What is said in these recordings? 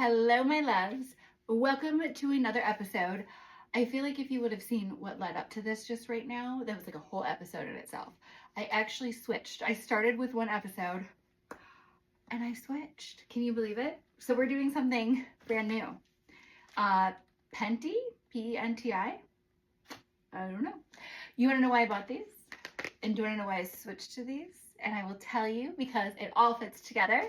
Hello, my loves. Welcome to another episode. I feel like if you would have seen what led up to this just right now, that was like a whole episode in itself. I actually switched. I started with one episode and I switched. Can you believe it? So we're doing something brand new. Penti, P-E-N-T-I. I don't know. You want to know why I bought these? And do you want to know why I switched to these? And I will tell you because it all fits together.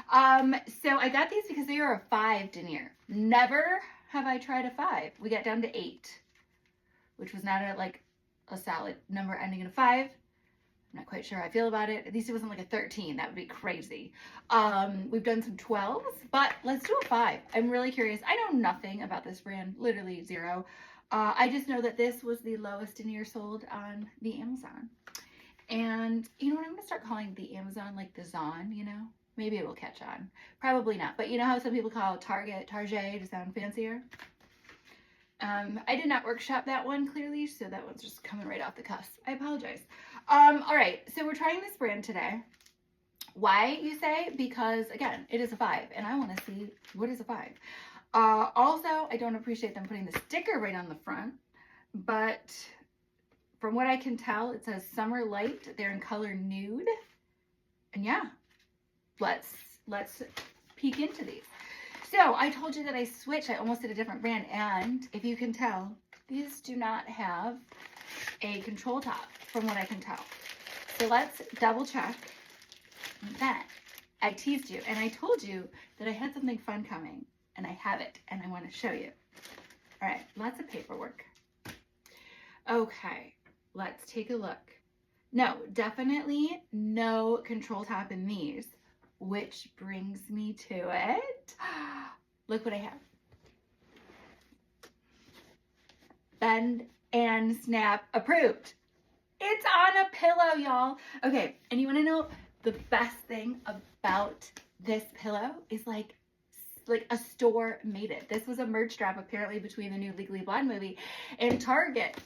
So I got these because they are a 5 denier. Never have I tried a 5. We got down to 8, which was not a solid number ending in a 5. I'm not quite sure how I feel about it. At least it wasn't like a 13. That would be crazy. We've done some 12s, but let's do a 5. I'm really curious. I know nothing about this brand, literally zero. I just know that this was the lowest denier sold on the Amazon. And you know what, I'm gonna start calling the Amazon like the Zon, you know? Maybe it will catch on. Probably not, but you know how some people call Target to sound fancier? I did not workshop that one clearly, so that one's just coming right off the cuff. I apologize. All right, so we're trying this brand today. Why, you say? Because again, it is a 5, and I wanna see what is a 5. Also, I don't appreciate them putting the sticker right on the front, but from what I can tell, it says Summer Light. They're in color nude. And yeah, let's peek into these. So I told you that I switched. I almost did a different brand. And if you can tell, these do not have a control top from what I can tell. So let's double check that. I teased you and I told you that I had something fun coming, and I have it and I want to show you. All right, lots of paperwork. Okay. Let's take a look. No, definitely no control top in these, which brings me to it. Look what I have. Bend and snap approved. It's on a pillow, y'all. Okay, and you want to know the best thing about this pillow is like a store made it. This was a merch drop apparently between the new Legally Blonde movie and Target.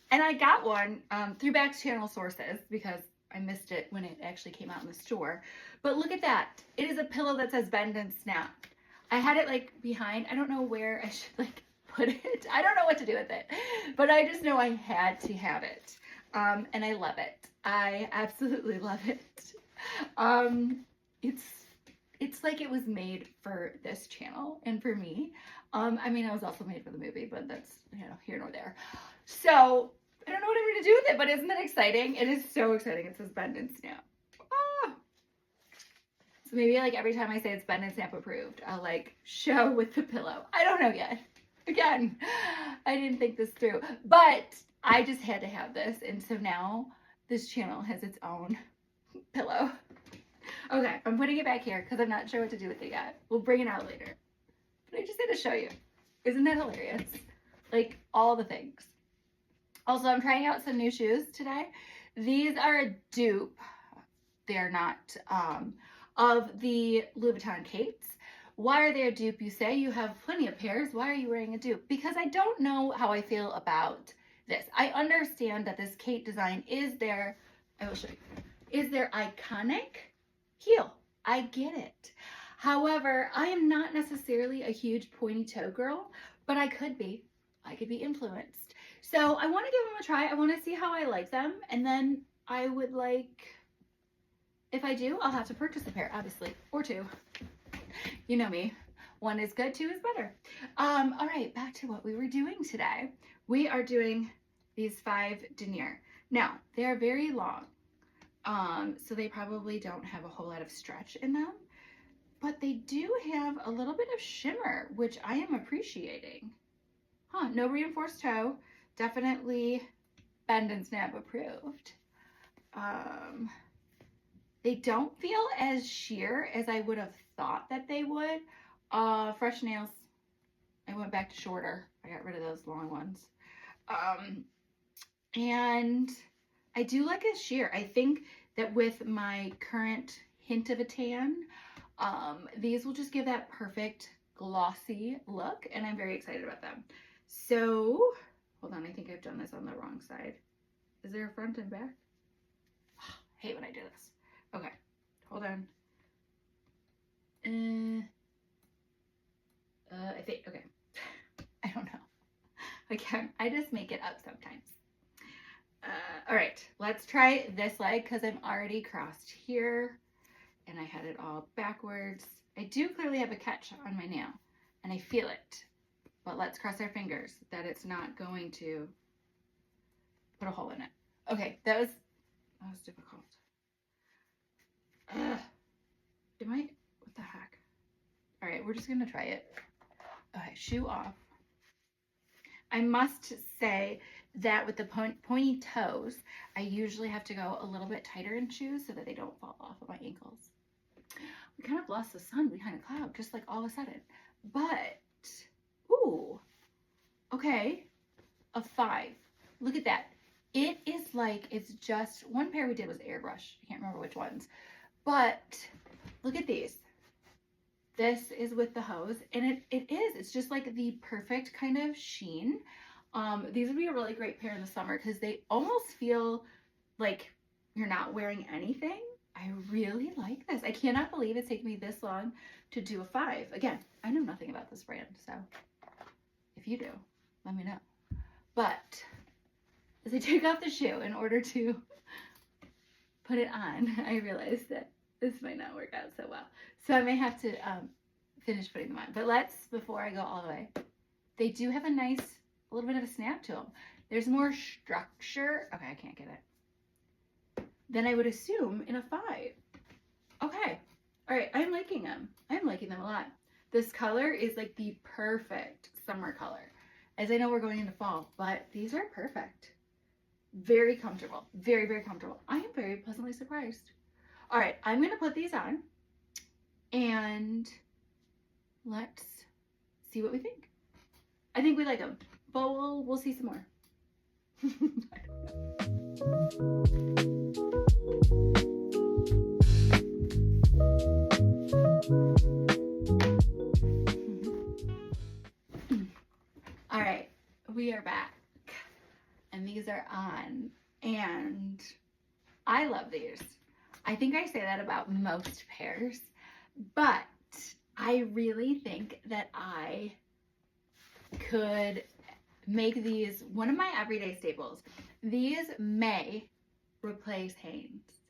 And I got one through back channel sources because I missed it when it actually came out in the store. But look at that. It is a pillow that says bend and snap. I had it like behind. I don't know where I should like put it. I don't know what to do with it. But I just know I had to have it. And I love it. I absolutely love it. It's like it was made for this channel and for me. I mean, I was also made for the movie, but that's, you know, here nor there. So I don't know what I'm going to do with it, but isn't that exciting? It is so exciting. It says bend and snap. Ah. So maybe like every time I say it's bend and snap approved, I'll like show with the pillow. I don't know yet. Again, I didn't think this through, but I just had to have this. And so now this channel has its own pillow. Okay, I'm putting it back here because I'm not sure what to do with it yet. We'll bring it out later. But I just had to show you. Isn't that hilarious? Like all the things. Also, I'm trying out some new shoes today. These are a dupe. They're not of the Louis Vuitton Kates. Why are they a dupe, you say? You have plenty of pairs. Why are you wearing a dupe? Because I don't know how I feel about this. I understand that this Kate design is their, I will show you, is their iconic heel. I get it. However, I am not necessarily a huge pointy toe girl, but I could be. I could be influenced. So I want to give them a try. I want to see how I like them. And then I would like, if I do, I'll have to purchase a pair, obviously, or 2. You know me. 1 is good, 2 is better. All right, back to what we were doing today. We are doing these 5 denier. Now, they are very long. So they probably don't have a whole lot of stretch in them, but they do have a little bit of shimmer, which I am appreciating. Huh, no reinforced toe, definitely bend and snap approved. They don't feel as sheer as I would have thought that they would. Fresh nails, I went back to shorter. I got rid of those long ones. And I do like a sheer. I think that with my current hint of a tan, these will just give that perfect glossy look, and I'm very excited about them. So, hold on, I think I've done this on the wrong side. Is there a front and back? I hate when I do this. Okay, hold on. Again, I just make it up sometimes. All right, let's try this leg because I'm already crossed here and I had it all backwards. I do clearly have a catch on my nail and I feel it, but let's cross our fingers that it's not going to put a hole in it. Okay, that was difficult. What the heck? All right, we're just gonna try it. Okay, shoe off. I must say that with the pointy toes, I usually have to go a little bit tighter in shoes so that they don't fall off of my ankles. We kind of lost the sun behind a cloud, just like all of a sudden. But, ooh, okay, a 5. Look at that. It is like, it's just, one pair we did was airbrush. I can't remember which ones. But look at these. This is with the hose, and it's just like the perfect kind of sheen. These would be a really great pair in the summer because they almost feel like you're not wearing anything. I really like this. I cannot believe it's taken me this long to do a 5. Again, I know nothing about this brand, so if you do, let me know. But as I take off the shoe in order to put it on, I realized that this might not work out so well. So I may have to finish putting them on. But before I go all the way, they do have a little bit of a snap to them. There's more structure. Okay, I can't get it. Than I would assume in a 5. Okay. All right, I'm liking them. I'm liking them a lot. This color is like the perfect summer color. As I know we're going into fall, but these are perfect. Very comfortable. Very, very comfortable. I am very pleasantly surprised. All right, I'm going to put these on and let's see what we think. I think we like them, but we'll see some more. All right, we are back and these are on and I love these. I think I say that about most pairs, but I really think that I could make these one of my everyday staples. These may replace Hanes.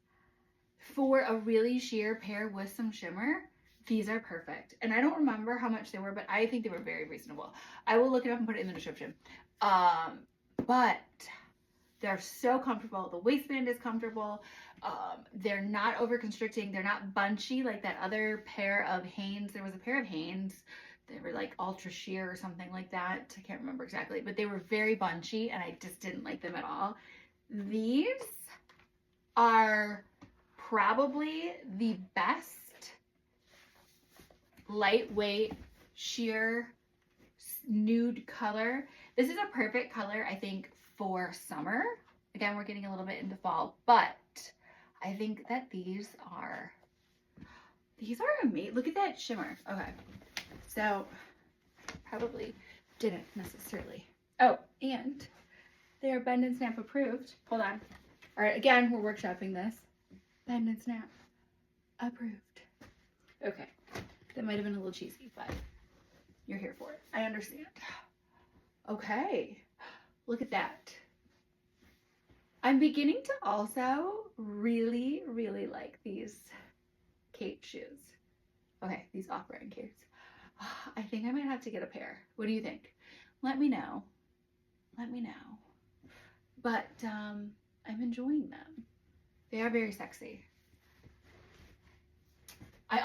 For a really sheer pair with some shimmer, these are perfect. And I don't remember how much they were, but I think they were very reasonable. I will look it up and put it in the description. But they're so comfortable. The waistband is comfortable. They're not over constricting. They're not bunchy like that other pair of Hanes. There was a pair of Hanes. They were like ultra sheer or something like that. I can't remember exactly, but they were very bunchy and I just didn't like them at all. These are probably the best lightweight sheer nude color. This is a perfect color, I think, for summer. Again, we're getting a little bit into fall, but I think that these are amazing. Look at that shimmer. Okay, so probably didn't necessarily. Oh, and they are bend and snap approved. Hold on. All right, again, we're workshopping this. Bend and snap approved. Okay, that might have been a little cheesy, but you're here for it. I understand. Okay, look at that. I'm beginning to also really, really like these Kate shoes. Okay, these off-brand Kates. I think I might have to get a pair. What do you think? Let me know. Let me know. But I'm enjoying them. They are very sexy. I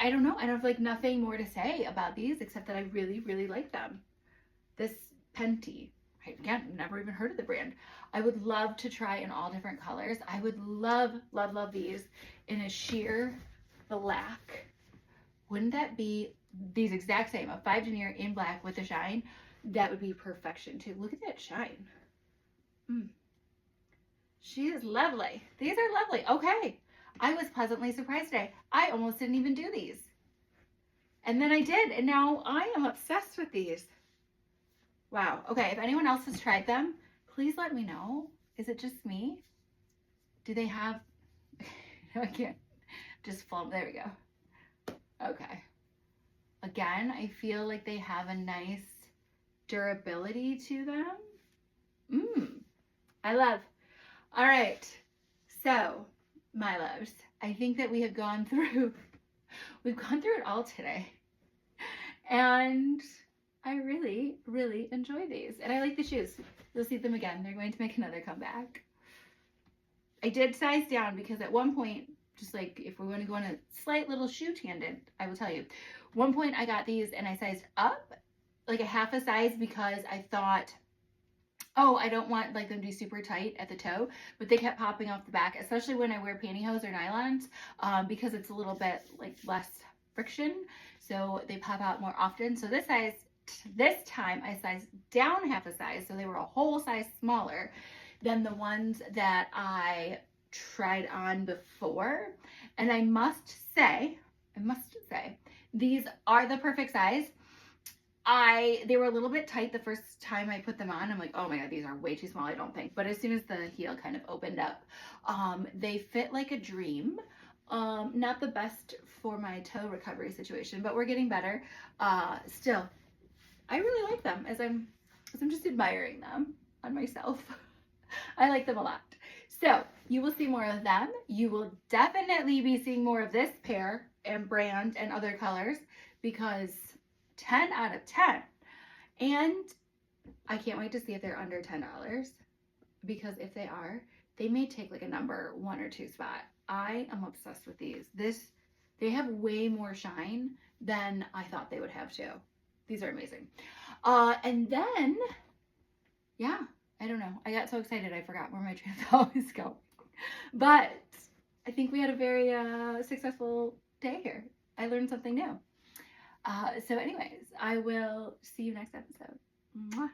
don't know. I have like nothing more to say about these except that I really, really like them. This Penti. Again, never even heard of the brand. I would love to try in all different colors. I would love, love, love these in a sheer black. Wouldn't that be these exact same, a 5 denier in black with the shine? That would be perfection too. Look at that shine. She is lovely. These are lovely. Okay. I was pleasantly surprised today. I almost didn't even do these. And then I did, and now I am obsessed with these. Wow. Okay, if anyone else has tried them, please let me know. Is it just me? Do they have... I can't just flump. There we go. Okay. Again, I feel like they have a nice durability to them. I love. All right. So, my loves, I think that we've gone through it all today. And I really, really enjoy these. And I like the shoes. You'll see them again. They're going to make another comeback. I did size down because at one point, just like if we want to go on a slight little shoe tangent, I will tell you. One point I got these and I sized up like a half a size because I thought, oh, I don't want like them to be super tight at the toe, but they kept popping off the back, especially when I wear pantyhose or nylons, because it's a little bit like less friction, so they pop out more often. So this time I sized down half a size, so they were a whole size smaller than the ones that I tried on before. And I must say, these are the perfect size. They were a little bit tight the first time I put them on. I'm like, oh my God, these are way too small, I don't think. But as soon as the heel kind of opened up, they fit like a dream. Not the best for my toe recovery situation, but we're getting better. Still, I really like them as I'm just admiring them on myself. I like them a lot. So you will see more of them. You will definitely be seeing more of this pair and brand and other colors because 10 out of 10. And I can't wait to see if they're under $10 because if they are, they may take like a number 1 or 2 spot. I am obsessed with these. They have way more shine than I thought they would have too. These are amazing. And then, yeah, I don't know. I got so excited I forgot where my train of thought was going. But I think we had a very successful day here. I learned something new. So anyways, I will see you next episode. Mwah.